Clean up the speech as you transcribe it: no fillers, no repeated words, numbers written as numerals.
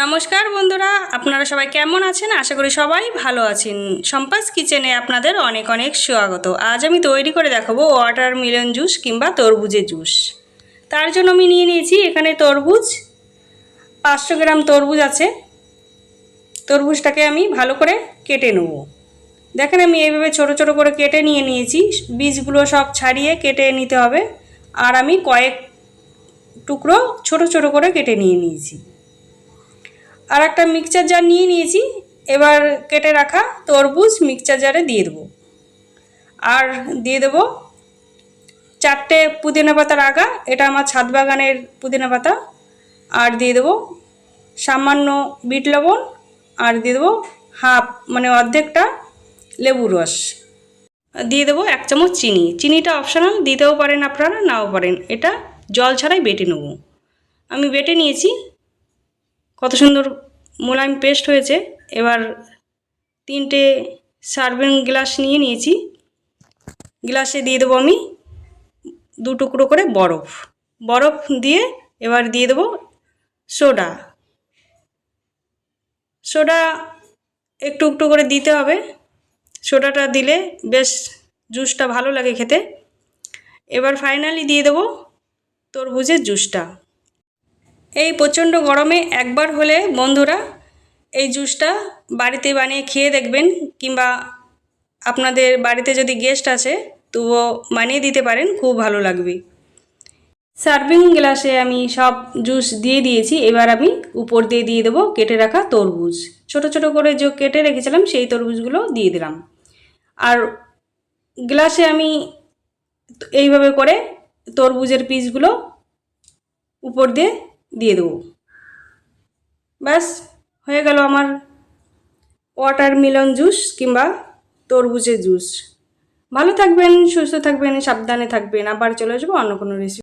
নমস্কার বন্ধুরা, আপনারা সবাই কেমন আছেন? আশা করি সবাই ভালো আছেন। সম্পাস কিচেনে আপনাদের অনেক অনেক স্বাগত। আজ আমি তৈরি করে দেখাবো ওয়াটারমেলন জুস কিংবা তরমুজের জুস। তার জন্য আমি নিয়ে নিয়েছি এখানে তরমুজ, 500 গ্রাম তরমুজ আছে। তরমুজটাকে আমি ভালো করে কেটে নেব। দেখেন আমি এইভাবে ছোট ছোট করে কেটে নিয়েছি। বীজগুলো সব ছাড়িয়ে কেটে নিতে হবে। আর আমি কয়েক টুকরো ছোট ছোট করে কেটে নিয়েছি। আর একটা মিক্সচার জার নিয়ে নিয়েছি। এবার কেটে রাখা তরমুজ মিক্সচার জারে দিয়ে দেবো। আর দিয়ে দেবো 4টে পুদিনা পাতার আগা, এটা আমার ছাদ বাগানের পুদিনা পাতা। আর দিয়ে দেবো সামান্য বিট লবণ। আর দিয়ে দেবো অর্ধেকটা লেবুর রস। দিয়ে দেবো 1 চামচ চিনি। চিনিটা অপশনাল, দিতেও পারেন আপনারা, নাও পারেন। এটা জল ছাড়াই বেটে নেব। আমি বেটে নিয়েছি, কত সুন্দর মোলায়েম পেস্ট হয়েছে। এবার 3টে সার্ভিং গ্লাস নিয়ে নিয়েছি। গ্লাসে দিয়ে দেবো আমি 2 টুকরো করে বরফ দিয়ে এবার দিয়ে দেবো সোডা একটু একটু করে দিতে হবে। সোডাটা দিলে বেশ জুসটা ভালো লাগে খেতে। এবার ফাইনালি দিয়ে দেবো তরমুজের জুসটা। এই প্রচণ্ড গরমে একবার হলে বন্ধুরা এই জুসটা বাড়িতে বানিয়ে খেয়ে দেখবেন, কিংবা আপনাদের বাড়িতে যদি গেস্ট আছে তবুও বানিয়ে দিতে পারেন, খুব ভালো লাগবে। সার্ভিং গ্লাসে আমি সব জুস দিয়ে দিয়েছি। এবার আমি উপর দিয়ে দেবো কেটে রাখা তরমুজ। ছোট ছোট করে যে কেটে রেখেছিলাম সেই তরমুজগুলো দিয়ে দিলাম। আর গ্লাসে আমি এইভাবে করে তরমুজের পিসগুলো উপর দিয়ে দেবো। ব্যাস হয়ে গেল আমার ওয়াটারমেলন জুস কিংবা তরমুজের জুস। ভালো থাকবেন, সুস্থ থাকবেন, সাবধানে থাকবেন। আবার চলে আসবো অন্য কোনো রেসিপি।